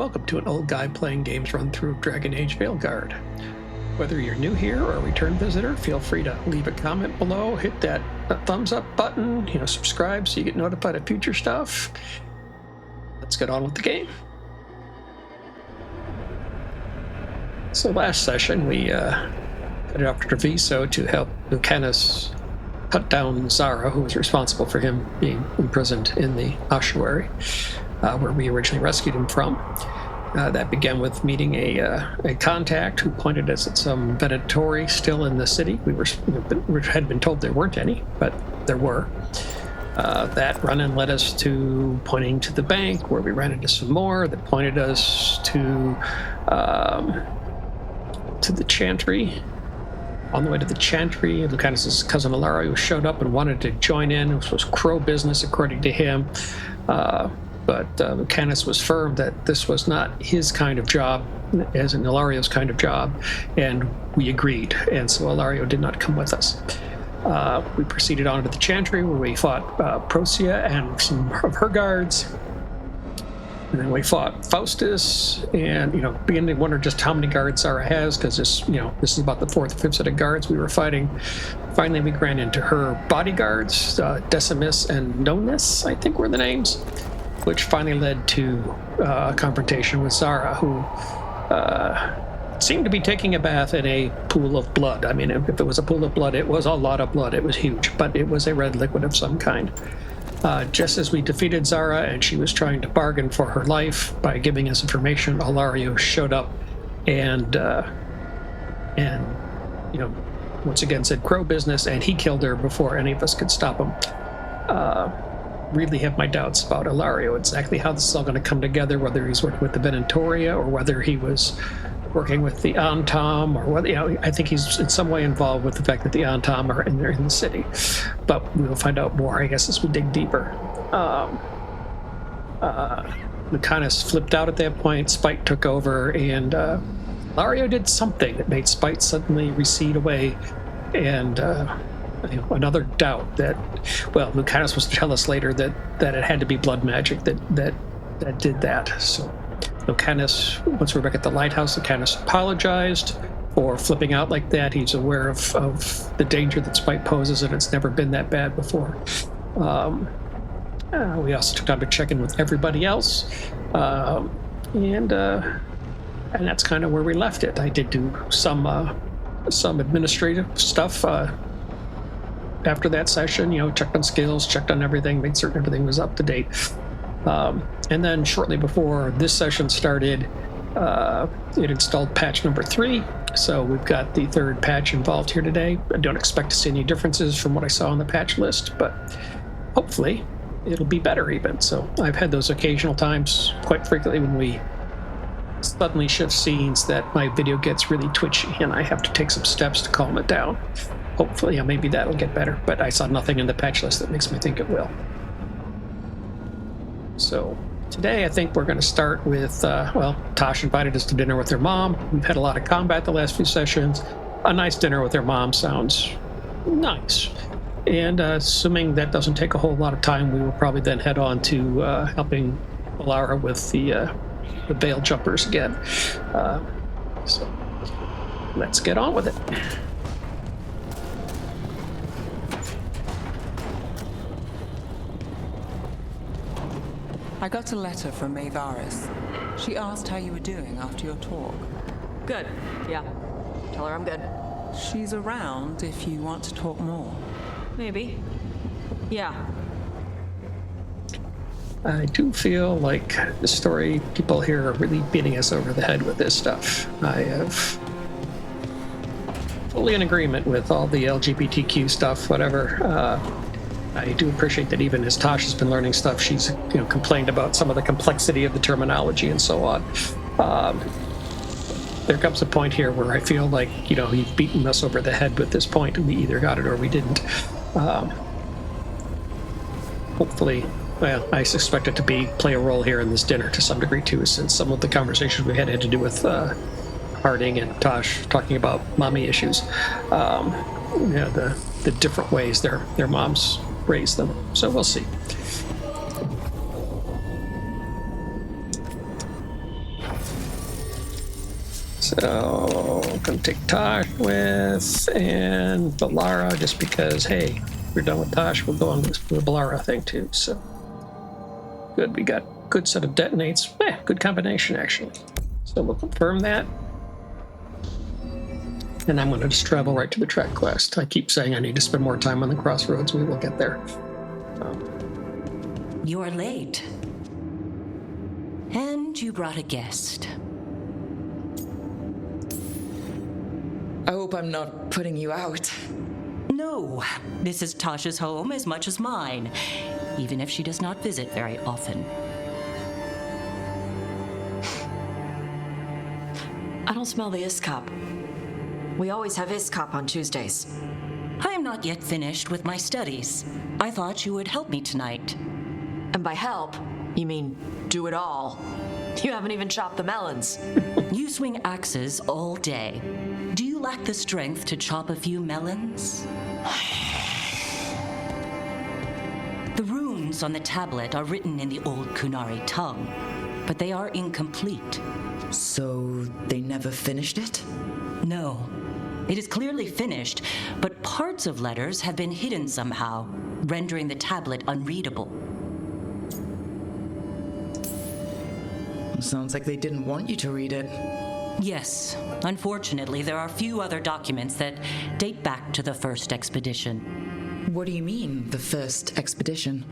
welcome to an old guy playing games run through of Dragon Age Veilguard. Whether you're new here or a return visitor, feel free to leave a comment below, hit that thumbs up button, subscribe so you get notified of future stuff. Let's get on with the game. So last session we headed off to Treviso to help Lucanus hunt down Zara, who was responsible for him being imprisoned in the ossuary, where we originally rescued him from. That began with meeting a contact who pointed us at some venatori still in the city. We had been told there weren't any, but there were. That run-in led us to pointing to the bank, where we ran into some more that pointed us to the chantry. On the way to the chantry, Lucanus' cousin Ilario showed up and wanted to join in. This was crow business, according to him. But Lucanus was firm that this was not his kind of job, as in Ilario's kind of job, and we agreed. And so Ilario did not come with us. We proceeded on to the chantry, where we fought Procea and some of her guards. And then we fought Faustus, and beginning to wonder just how many guards Zara has, because this is about the fourth or fifth set of guards we were fighting. Finally, we ran into her bodyguards, Decimus and Nonus, I think were the names, which finally led to a confrontation with Zara, who seemed to be taking a bath in a pool of blood. I mean, if it was a pool of blood, it was a lot of blood. It was huge, but it was a red liquid of some kind. Just as we defeated Zara and she was trying to bargain for her life by giving us information, Ilario showed up and once again said crow business, and he killed her before any of us could stop him. Really have my doubts about Ilario, exactly how this is all going to come together, whether he's working with the Venatoria or whether he was working with the Antom, or whether, I think he's in some way involved with the fact that the Antom are in the city. But we'll find out more, I guess, as we dig deeper. Lucanus flipped out at that point. Spite took over, and Ilario did something that made Spite suddenly recede away, and another doubt that, well, Lucanus was to tell us later that it had to be blood magic that did that. So Lucanus, once we're back at the Lighthouse, Lucanus apologized for flipping out like that. He's aware of the danger that Spite poses, and it's never been that bad before. We also took time to check in with everybody else, and that's kind of where we left it. I did do some administrative stuff after that session. Checked on skills, checked on everything, made certain everything was up to date. And then shortly before this session started, it installed patch number 3. So we've got the third patch involved here today. I don't expect to see any differences from what I saw on the patch list, but hopefully it'll be better even. So I've had those occasional times, quite frequently, when we suddenly shift scenes, that my video gets really twitchy and I have to take some steps to calm it down. Hopefully, maybe that'll get better, but I saw nothing in the patch list that makes me think it will. So today I think we're going to start with, Taash invited us to dinner with her mom. We've had a lot of combat the last few sessions. A nice dinner with her mom sounds nice. And assuming that doesn't take a whole lot of time, we will probably then head on to helping Mihlora with the veil jumpers again. So let's get on with it. I got a letter from Anaris. She asked how you were doing after your talk. Good, yeah. Tell her I'm good. She's around if you want to talk more. Maybe. Yeah. I do feel like the story people here are really beating us over the head with this stuff. I have fully in agreement with all the LGBTQ stuff, whatever. I do appreciate that even as Taash has been learning stuff, she's complained about some of the complexity of the terminology and so on. There comes a point here where I feel like you've beaten us over the head with this point, and we either got it or we didn't. Hopefully, well, I suspect it to play a role here in this dinner to some degree too, since some of the conversations we had to do with Harding and Taash talking about mommy issues. The different ways their moms raise them. So we'll see. So I'm gonna take Taash with and Veilguard just because, hey, we're done with Taash, we'll go on with the Veilguard thing too. So good, we got a good set of detonates. Good combination actually. So we'll confirm that. And I'm gonna just travel right to the track quest. I keep saying I need to spend more time on the crossroads. We will get there. You're late. And you brought a guest. I hope I'm not putting you out. No, this is Tasha's home as much as mine, even if she does not visit very often. I don't smell the Iskop. We always have Iskop on Tuesdays. I am not yet finished with my studies. I thought you would help me tonight. And by help, you mean do it all. You haven't even chopped the melons. You swing axes all day. Do you lack the strength to chop a few melons? The runes on the tablet are written in the old Kunari tongue, but they are incomplete. So they never finished it? No. It is clearly finished, but parts of letters have been hidden somehow, rendering the tablet unreadable. Sounds like they didn't want you to read it. Yes. Unfortunately, there are few other documents that date back to the first expedition. What do you mean, the first expedition?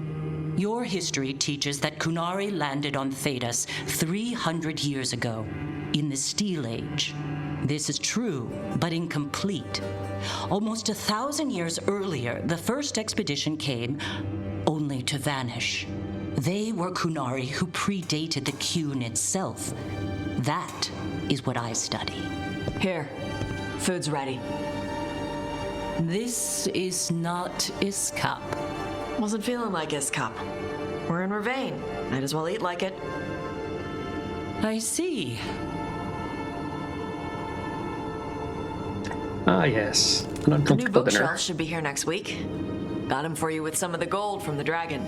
Your history teaches that Kunari landed on Thedas 300 years ago, in the Steel Age. This is true, but incomplete. Almost 1,000 years earlier, the first expedition came only to vanish. They were Kunari who predated the Qun itself. That is what I study. Here, food's ready. This is not Iskop. Wasn't feeling like Iskop. We're in Ravane. Might as well eat like it. I see. Ah, yes. An The new uncomfortable dinner. bookshelf should be here next week. Got him for you with some of the gold from the dragon.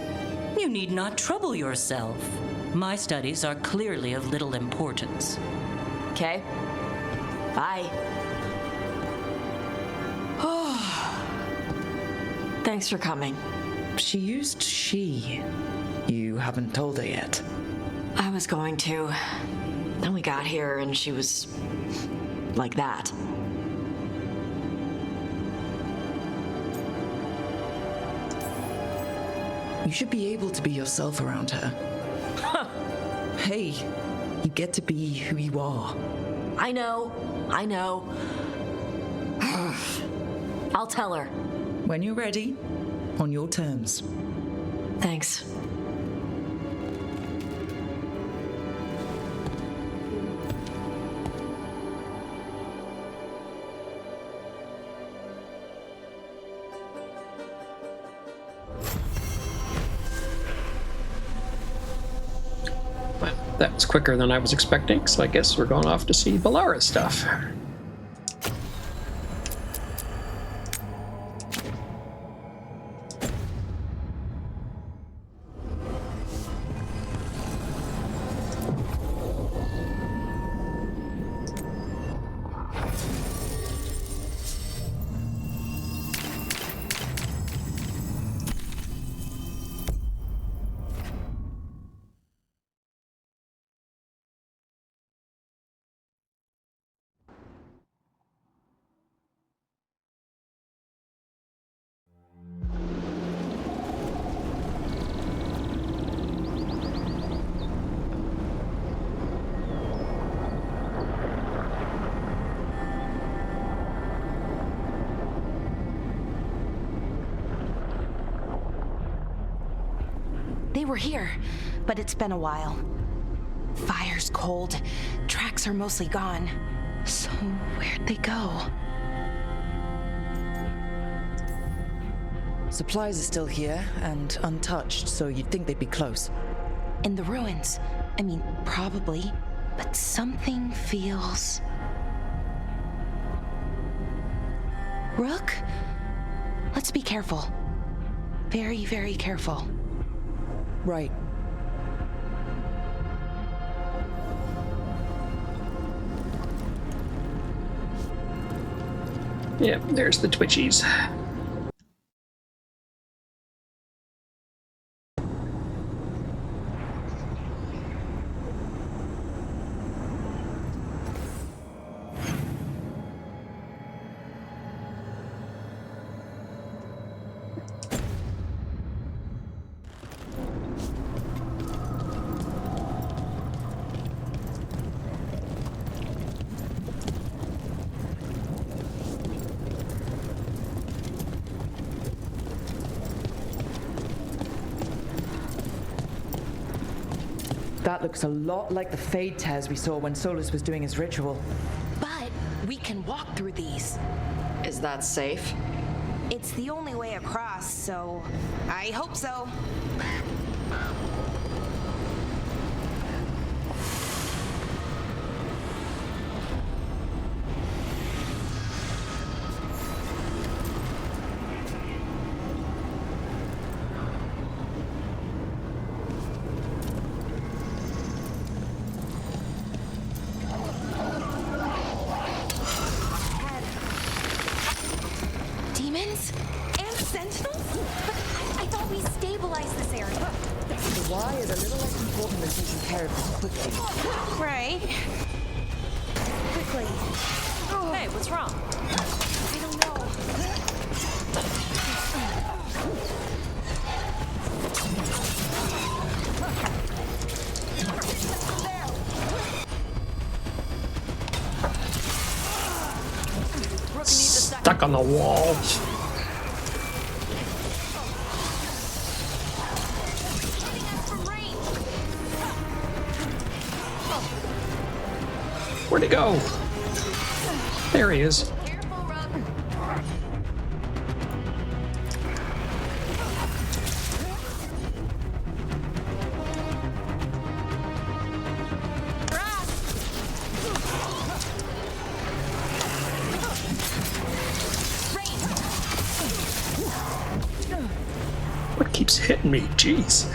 You need not trouble yourself. My studies are clearly of little importance. Okay? Bye. Thanks for coming. She used she. You haven't told her yet. I was going to. Then we got here and she was like that. You should be able to be yourself around her. Hey, you get to be who you are. I know. I'll tell her. When you're ready, on your terms. Thanks. Well, that was quicker than I was expecting, so I guess we're going off to see Veilguard stuff. They were here, but it's been a while. Fire's cold. Tracks are mostly gone. So where'd they go? Supplies are still here and untouched, so you'd think they'd be close. In the ruins. I mean, probably. But something feels... Rook? Let's be careful. Very, very careful. Right. Yep, there's the Twitchies. That looks a lot like the Fade Tez we saw when Solus was doing his ritual. But we can walk through these. Is that safe? It's the only way across, so I hope so. Demons? And sentinels? But I thought we stabilized this area. The why is a little less important than taking care of this quickly. Right. Quickly. Hey, what's wrong? I don't know. Stuck on the wall. Where'd he go? There he is. What keeps hitting me? Jeez.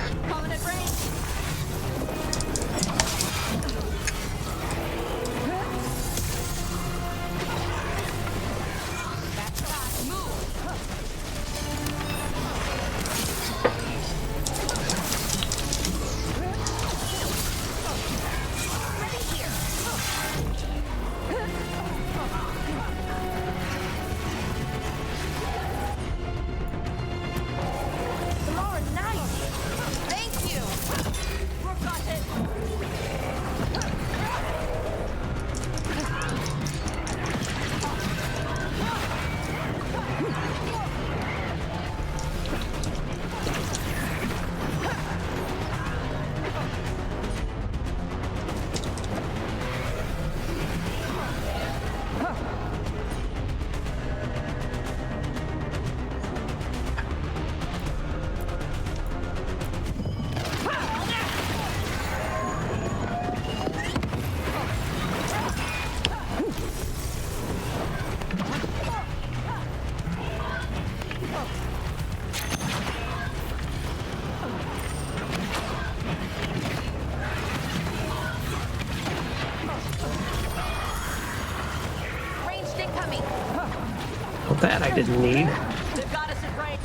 Well, that I didn't need. They've got us in range.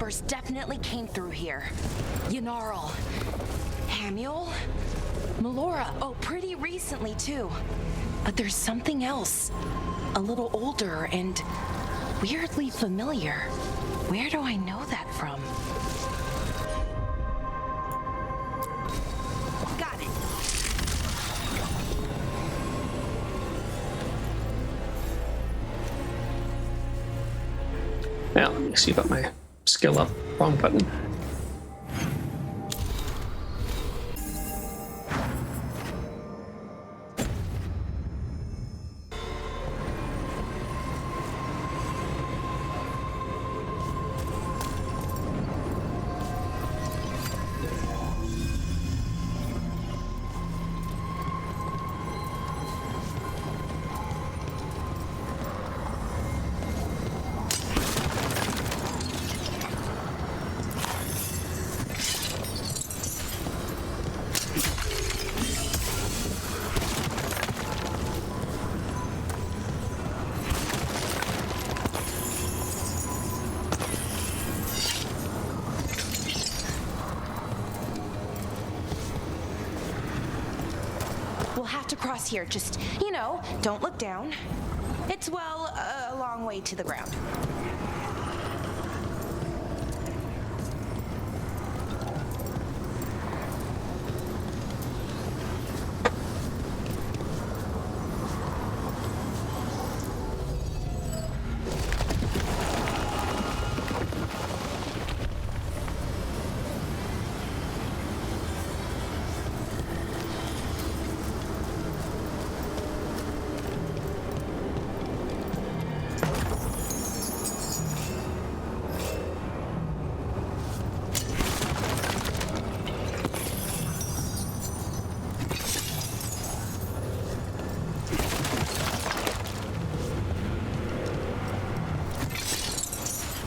force definitely came through here. Yanarl, Hamiel, Mihlora. Oh, pretty recently too. But there's something else. A little older and weirdly familiar. Where do I know that from? Got it. Now, let me see about my skill up. Wrong button. We'll have to cross here. Just, don't look down. It's, well, a long way to the ground.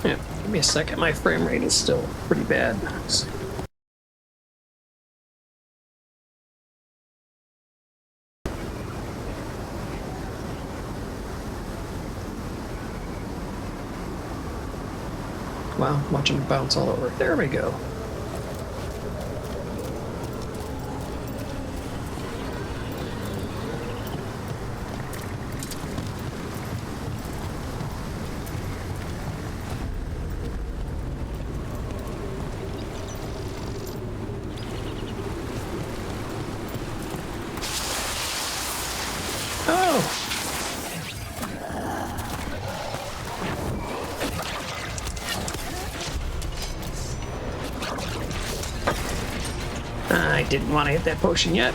Yeah, give me a second. My frame rate is still pretty bad. Wow, watching it bounce all over. There we go. I didn't want to hit that potion yet.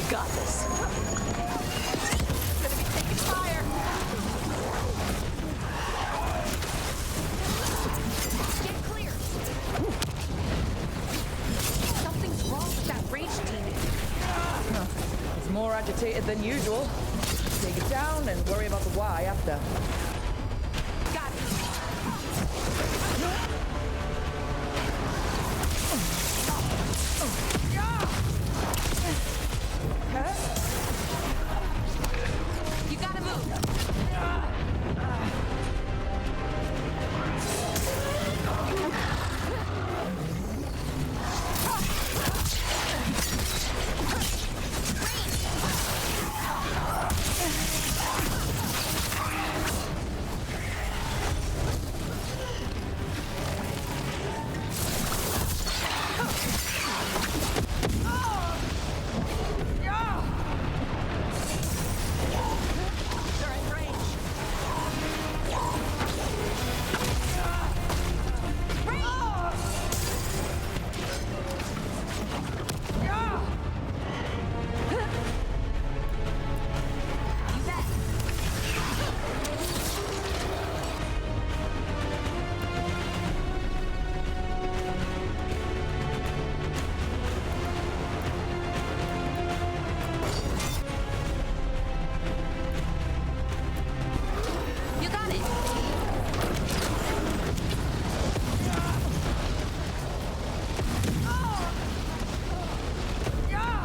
got this. Gonna be taking fire. Get clear. Something's wrong with that rage demon. It's more agitated than usual. Take it down and worry about the why after. Got it. You gotta move. They're in range. You bet. You got it.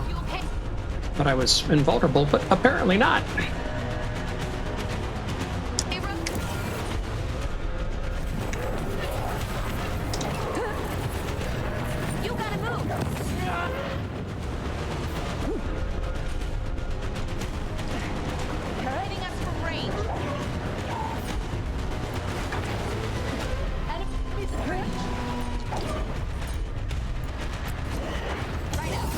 You okay? But I was invulnerable, but apparently not. Hey, Rook. You gotta move. Hitting us from range. Enemies in range. Right out.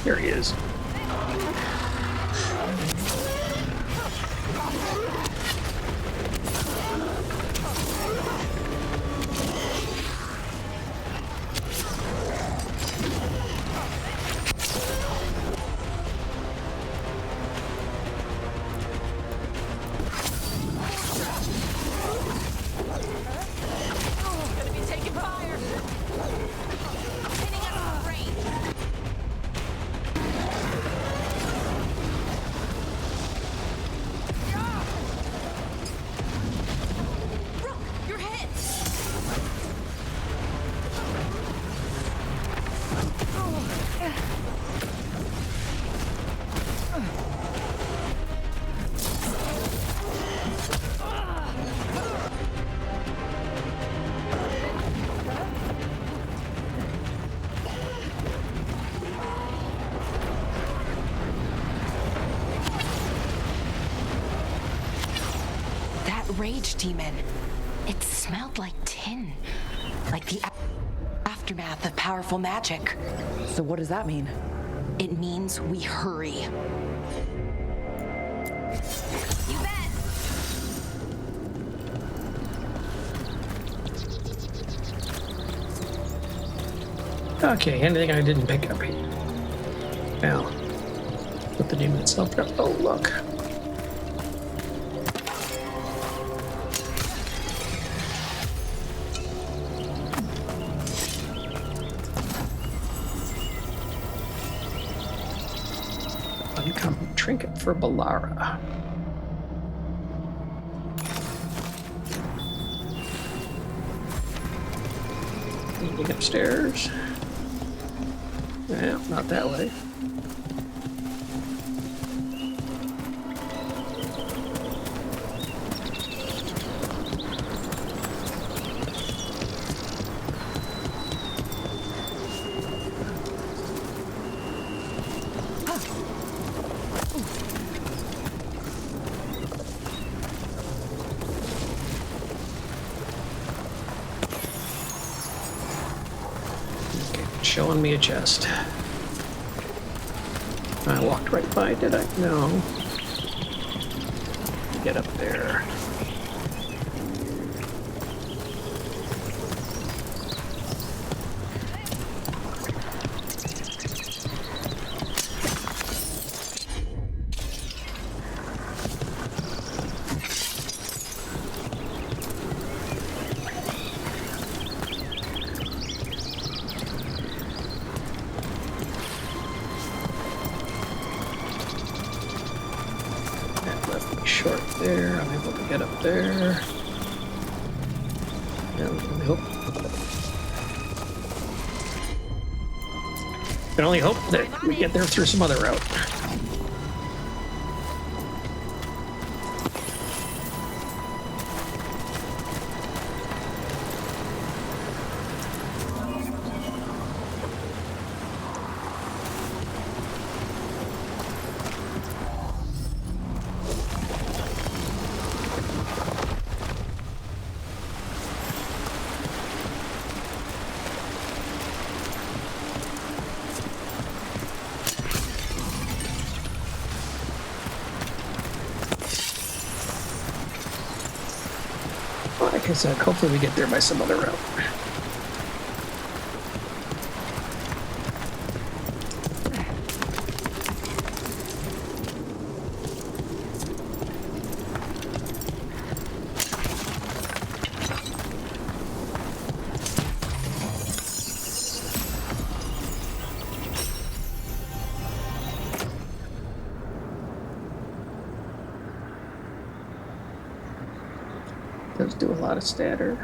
Here he is. Rage demon. It smelled like tin. Like the aftermath of powerful magic. So what does that mean? It means we hurry. You bet! Okay, anything I didn't pick up here? Now, put the demon itself down. Oh, look. Uncommon trinket for Mihlora. Anything upstairs? Yeah, not that way. Showing me a chest. I walked right by, did I? No. Get up there. Short there, I'm able to get up there. And I hope. Can only hope that we get there through some other route. Like I said, hopefully we get there by some other route. Does do a lot of stagger,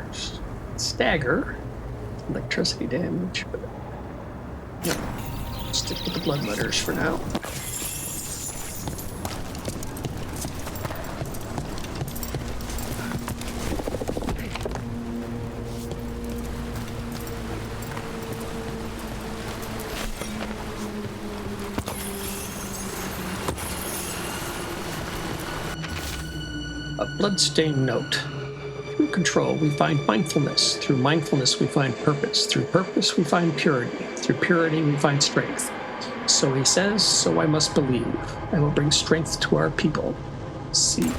electricity damage, but no, stick with the bloodletters for now. A bloodstained note. Through control, we find mindfulness. Through mindfulness, we find purpose. Through purpose, we find purity. Through purity, we find strength. So he says, so I must believe. I will bring strength to our people. See.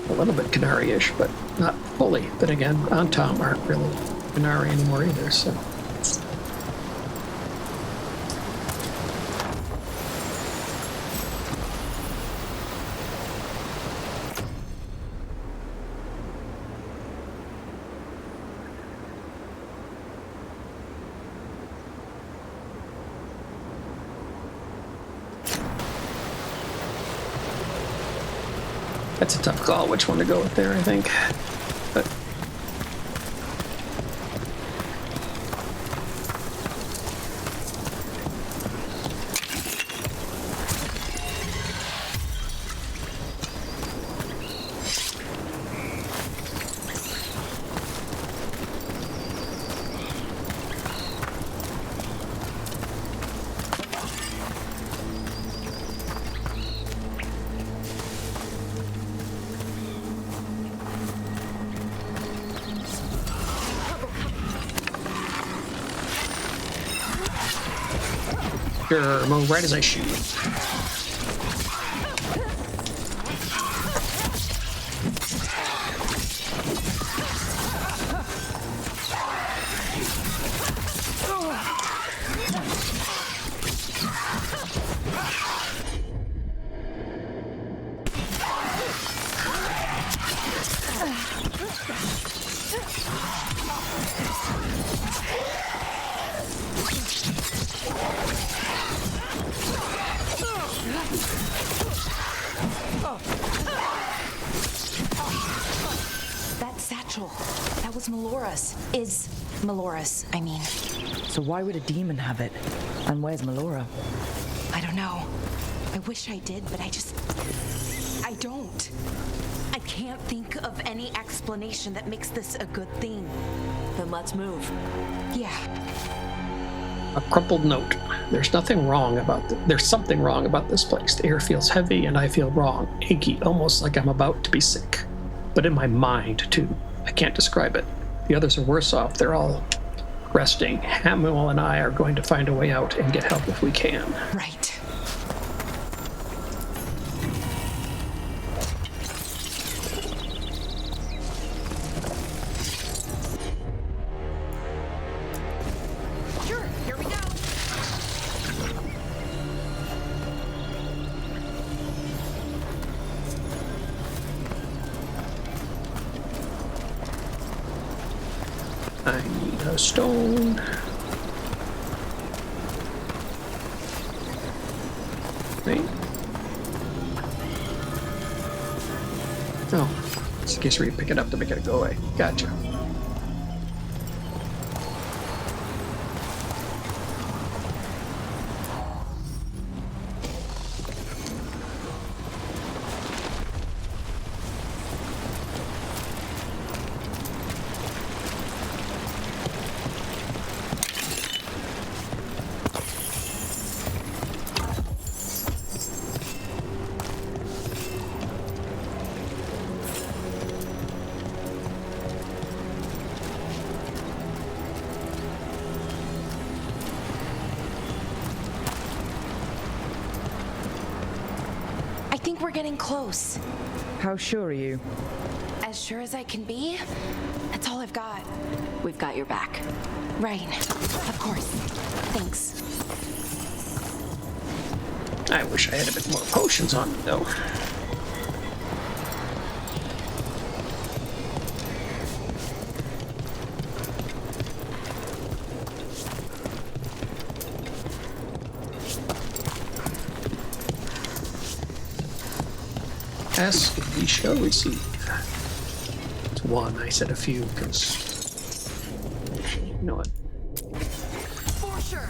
A little bit Canary-ish, but not fully. Then again, Antom aren't really Canary anymore either, so. That's a tough call which one to go with there, I think. But sure, move right as I shoot. That satchel, that was Milora's. Is Milora's, I mean. So why would a demon have it? And where's Mihlora? I don't know. I wish I did, but I don't. I can't think of any explanation that makes this a good thing. Then let's move. Yeah. A crumpled note. There's something wrong about this place. The air feels heavy and I feel wrong, achy, almost like I'm about to be sick. But in my mind, too. I can't describe it. The others are worse off. They're all resting. Hamuel and I are going to find a way out and get help if we can. Right. Sure, here we go. I need a stone. Wait. Oh, just in case we pick it up to make it go away. Gotcha. I think we're getting close. How sure are you? As sure as I can be. That's all I've got. We've got your back. Right. Of course. Thanks. I wish I had a bit more potions on me, though. Ask and we shall receive. It's one. I said a few because you know what? For sure.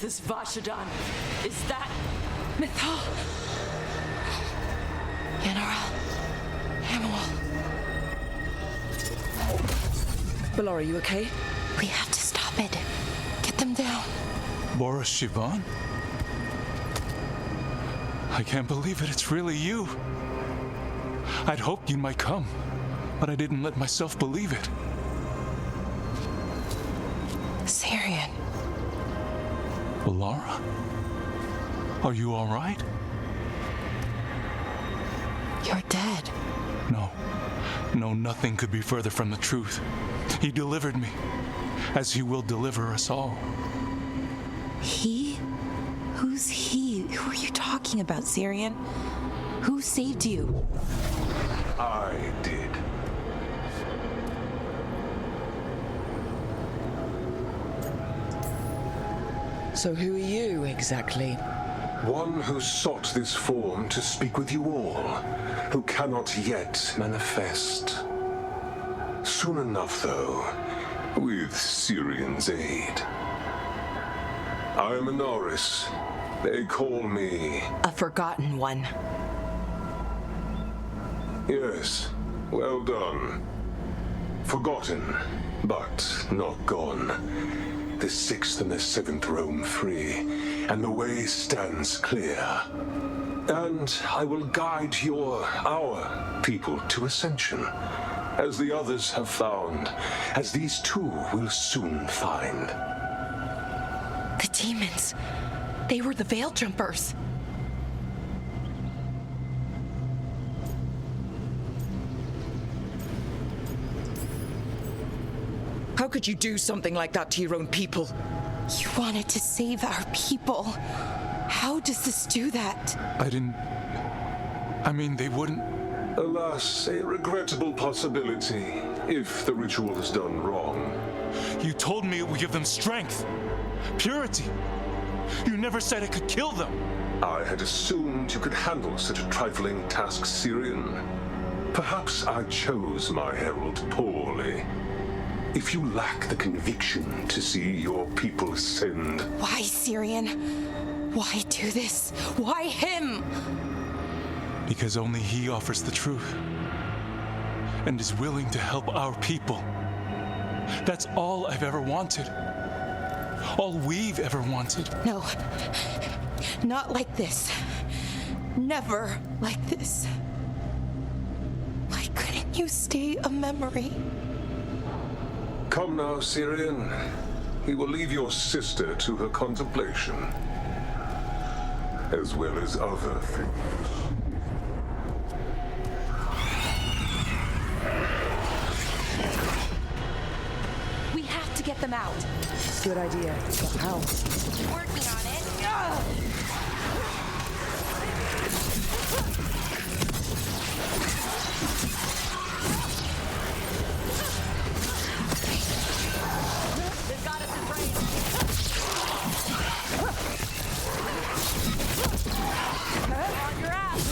this Vashadan? Is that... Mythal. General. Hamuel. Mihlora, you okay? We have to stop it. Get them down. Boris Shivan? I can't believe it. It's really you. I'd hoped you might come, but I didn't let myself believe it. Cyrian. Mihlora? Are you all right? You're dead. No, nothing could be further from the truth. He delivered me, as he will deliver us all. He? Who's he? Who are you talking about, Cyrian? Who saved you? I did. So who are you, exactly? One who sought this form to speak with you all, who cannot yet manifest. Soon enough, though, with Cyrian's aid. I am Anaris. They call me... A forgotten one. Yes, well done. Forgotten, but not gone. The 6th and the 7th roam free, and the way stands clear. And I will guide our people to ascension, as the others have found, as these two will soon find. The demons. They were the Veil Jumpers. How could you do something like that to your own people? You wanted to save our people. How does this do that? They wouldn't... Alas, a regrettable possibility, if the ritual is done wrong. You told me it would give them strength, purity. You never said it could kill them. I had assumed you could handle such a trifling task, Cyrian. Perhaps I chose my herald poorly. If you lack the conviction to see your people ascend... Why, Cyrian? Why do this? Why him? Because only he offers the truth. And is willing to help our people. That's all I've ever wanted. All we've ever wanted. No. Not like this. Never like this. Why couldn't you stay a memory? Come now, Cyrian. We will leave your sister to her contemplation, as well as other things. We have to get them out. Good idea. But how? Working on it. They've got us in range. On your ass.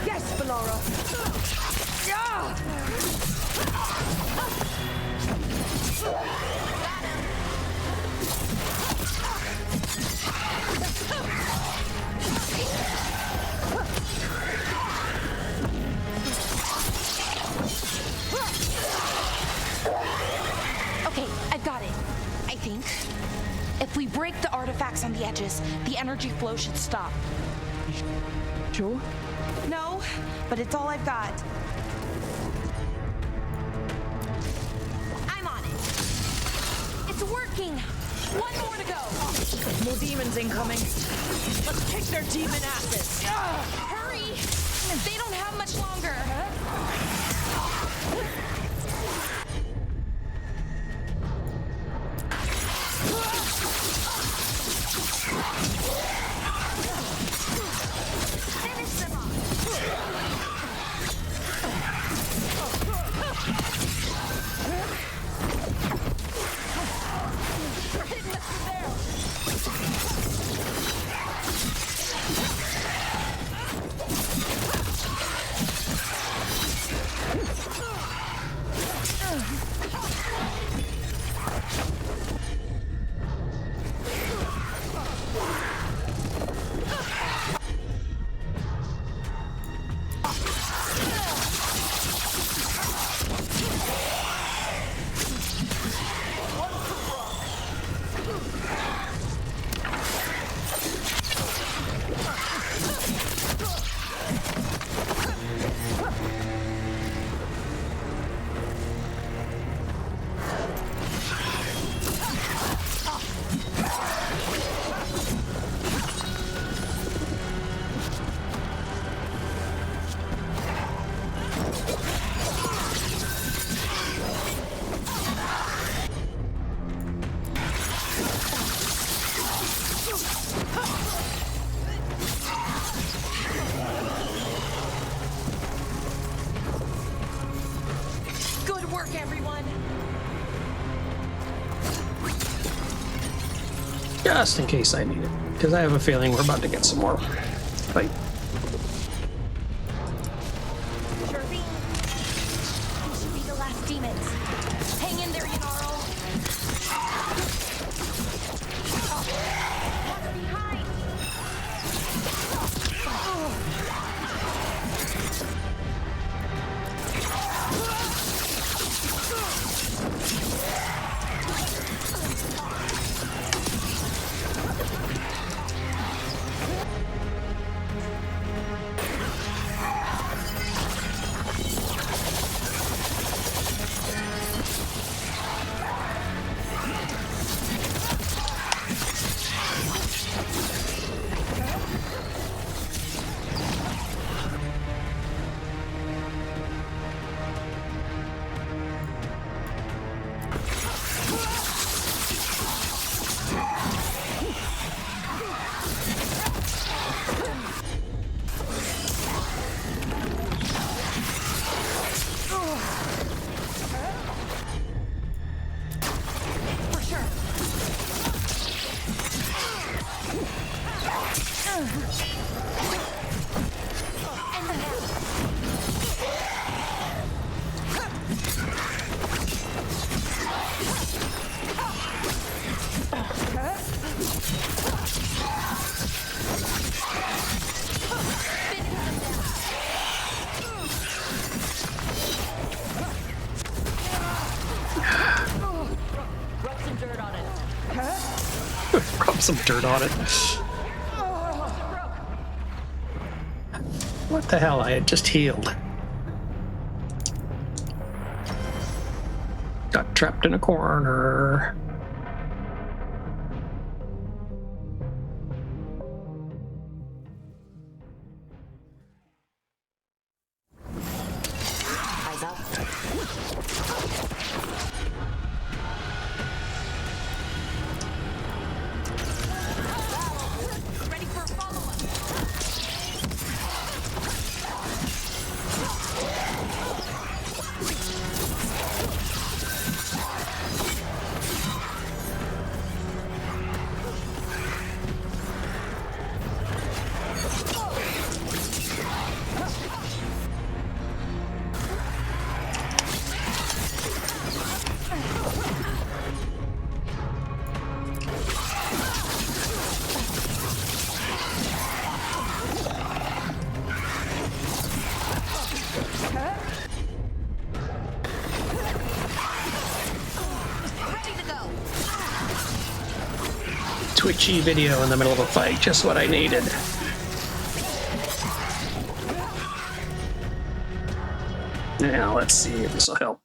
Yes, Mihlora. Okay, I've got it. I think. If we break the artifacts on the edges, the energy flow should stop. Sure? No, but it's all I've got. I'm on it. It's working. One more to go. More demons incoming. Let's kick their demon asses. Hurry! They don't have much longer. Good work, everyone. Just in case I need it, because I have a feeling we're about to get some more fight. Sure thing. These should be the last demons. Hang in there, Yanaro. What's behind? Rub some dirt on it. What the hell? I had just healed. Got trapped in a corner. Eyes up. Ready for a follow-up. Twitchy video in the middle of a fight, just what I needed. Now let's see if this will help.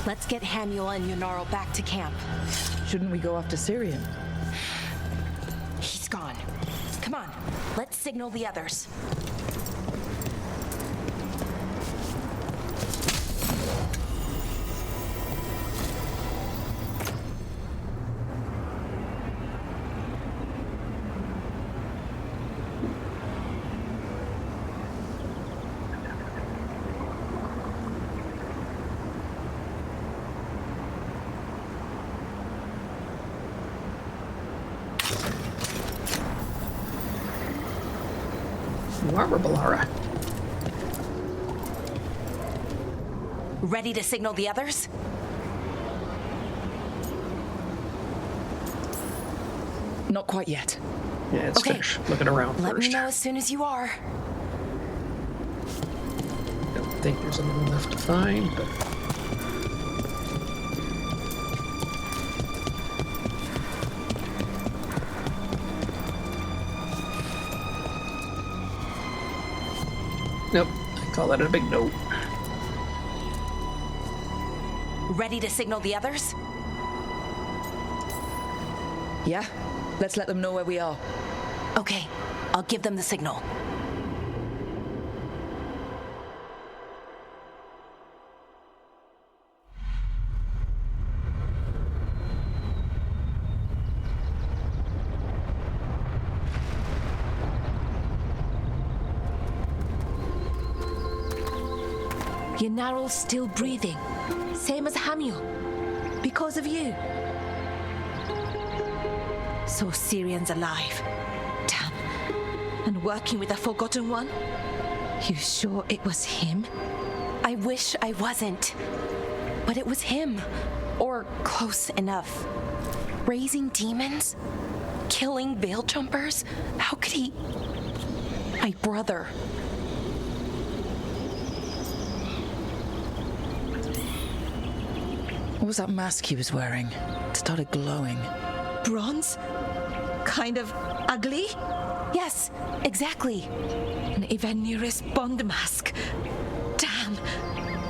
Let's get Hamiel and Yunarl back to camp. Shouldn't we go after Cyrian? He's gone. Come on, let's signal the others. Armor, Mihlora. Ready to signal the others? Not quite yet. Yeah, it's Okay. finished looking around Let me first. know as soon as you are. Don't think there's anything left to find, but... Nope, I call that a big no. Ready to signal the others? Yeah? Let's let them know where we are. Okay, I'll give them the signal. Yunarl's still breathing. Same as Hamiel. Because of you. So Cyrian's alive. Damn. And working with the Forgotten One? You sure it was him? I wish I wasn't. But it was him. Or close enough. Raising demons? Killing veil jumpers? How could he... My brother. What was that mask he was wearing? It started glowing. Bronze? Kind of ugly? Yes, exactly. An Anaris Bond mask. Damn.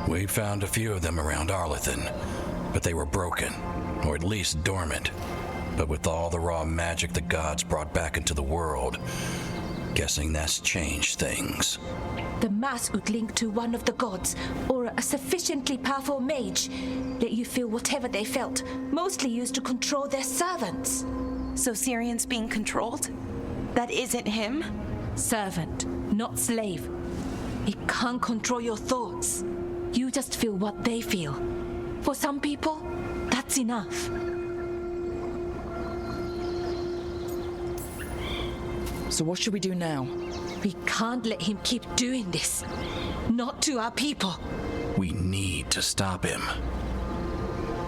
We found a few of them around Arlathan, but they were broken, or at least dormant. But with all the raw magic the gods brought back into the world, guessing that's changed things. The mask would link to one of the gods, or a sufficiently powerful mage. Let you feel whatever they felt, mostly used to control their servants. So Cyrian's being controlled? That isn't him? Servant, not slave. It can't control your thoughts. You just feel what they feel. For some people, that's enough. So what should we do now? We can't let him keep doing this. Not to our people. We need to stop him.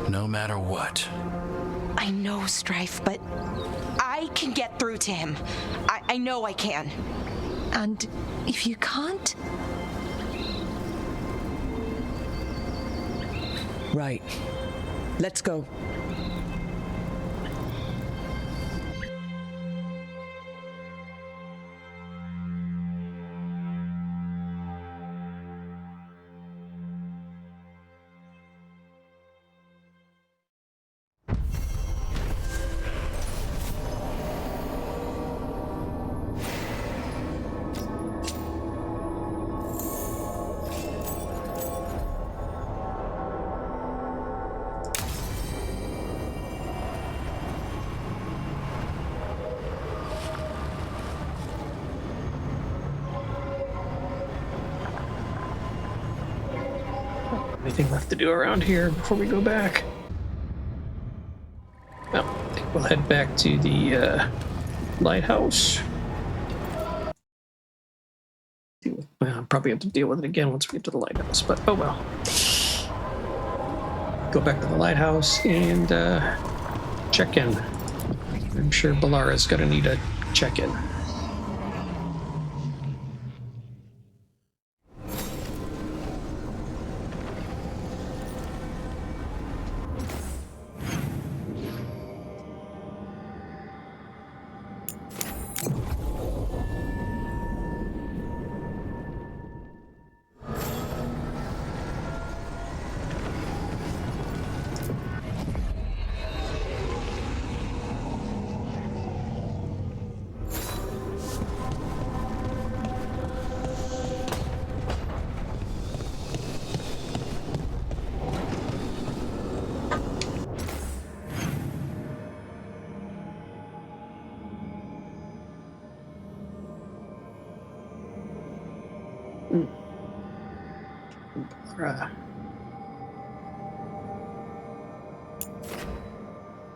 No matter what. I know, Strife, but I can get through to him. I know I can. And if you can't? Right. Let's go. Anything left to do around here before we go back? Well, I think we'll head back to the lighthouse. I'll probably have to deal with it again once we get to the lighthouse, but oh well. Go back to the lighthouse and check in. I'm sure Mihlora's gonna need a check-in.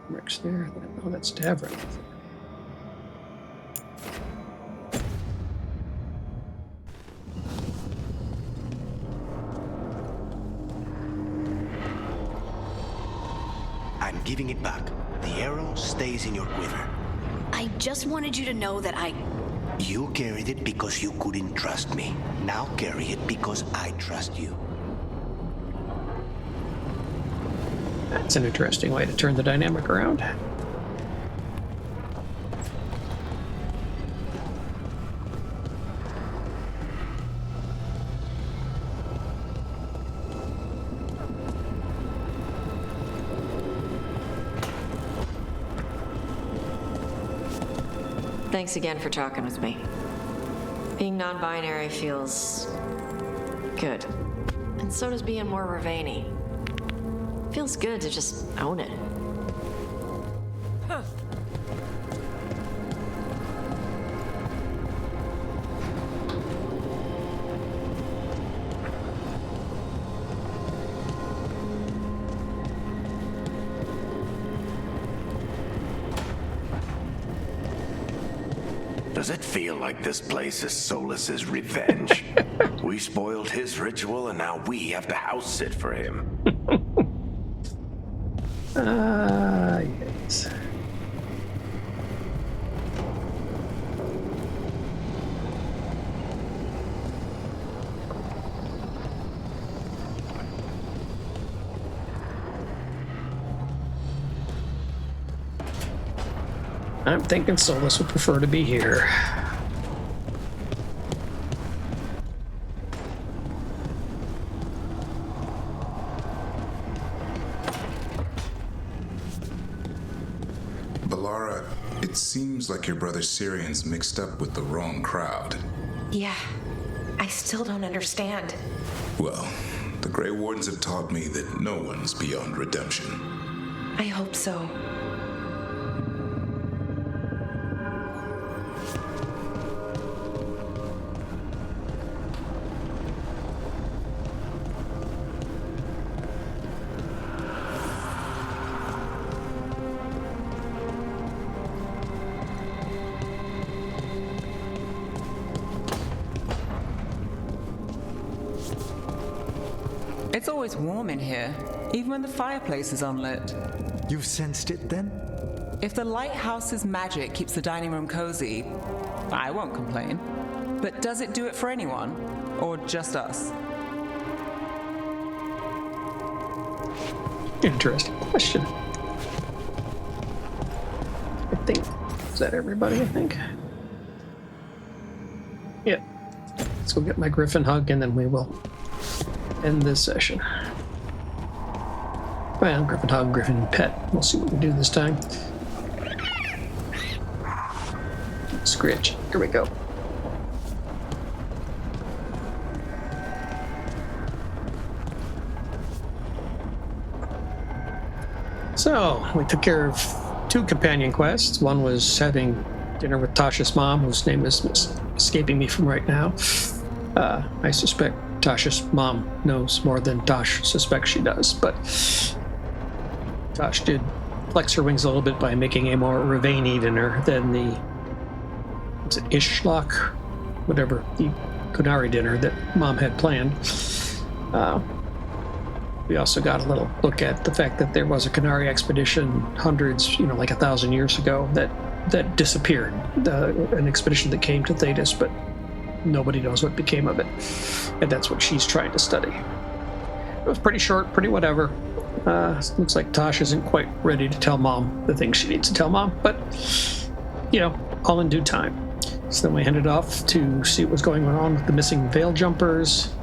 Rick's there. Oh, that's Davrin. I'm giving it back. The arrow stays in your quiver. I just wanted you to know that You carried it because you couldn't trust me. Now carry it because I trust you. That's an interesting way to turn the dynamic around. Thanks again for talking with me. Being non-binary feels good. And so does being more Ravani. Feels good to just own it. Does it feel like this place is Solus's revenge? We spoiled his ritual and now we have to house sit for him. Yes. I'm thinking Solus would prefer to be here. Balara, it seems like your brother Cyrian's mixed up with the wrong crowd. Yeah, I still don't understand. Well, the Grey Wardens have taught me that no one's beyond redemption. I hope so. It's always warm in here, even when the fireplace is unlit. You've sensed it then? If the Lighthouse's magic keeps the dining room cozy, I won't complain. But does it do it for anyone? Or just us? Interesting question. I think, is that everybody, I think? Yeah. Let's go get my Griffin hug and then we will end this session. Well, Griffin hug, Griffin pet. We'll see what we do this time. Scritch. Here we go. So, we took care of 2 companion quests. One was having dinner with Tasha's mom, whose name is escaping me from right now. I suspect Tasha's mom knows more than Tash suspects she does, but Tash did flex her wings a little bit by making a more Ravani dinner than the, what's it, Ishlock? Whatever, the Kunari dinner that mom had planned. We also got a little look at the fact that there was a Kunari expedition hundreds, like 1,000 years ago that disappeared. An expedition that came to Thetis, but nobody knows what became of it. And that's what she's trying to study. It was pretty short, pretty whatever. Looks like Tosh isn't quite ready to tell mom the things she needs to tell mom, but, all in due time. So then we headed off to see what was going on with the missing veil jumpers.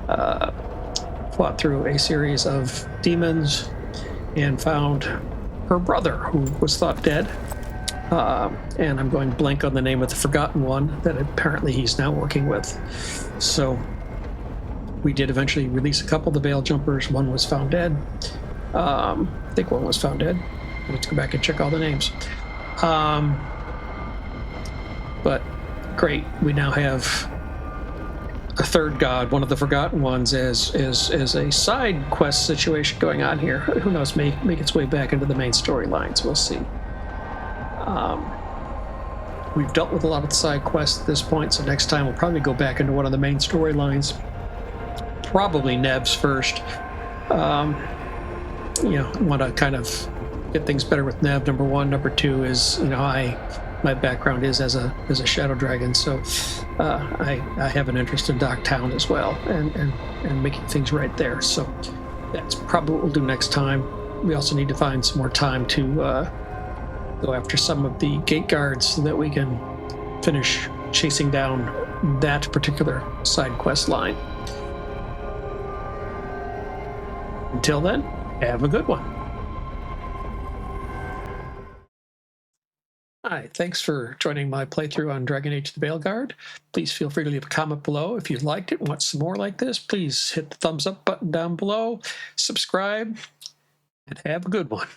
Fought through a series of demons and found her brother, who was thought dead. And I'm going blank on the name of the Forgotten One that apparently he's now working with. So we did eventually release a couple of the veil jumpers. One was found dead. I think one was found dead. I need to go back and check all the names. But great, we now have a third god, one of the Forgotten Ones, as a side quest situation going on here. Who knows? May make its way back into the main storylines. We'll see. We've dealt with a lot of the side quests at this point, so next time we'll probably go back into one of the main storylines. Probably Neb's first. Want to kind of get things better with Neb. Number one. Number two is, my background is as a shadow dragon, so I have an interest in Docktown as well, and making things right there. So that's probably what we'll do next time. We also need to find some more time to go after some of the gate guards so that we can finish chasing down that particular side quest line. Until then, have a good one. Hi, thanks for joining my playthrough on Dragon Age: The Veilguard. Please feel free to leave a comment below. If you liked it and want some more like this, please hit the thumbs up button down below, subscribe, and have a good one.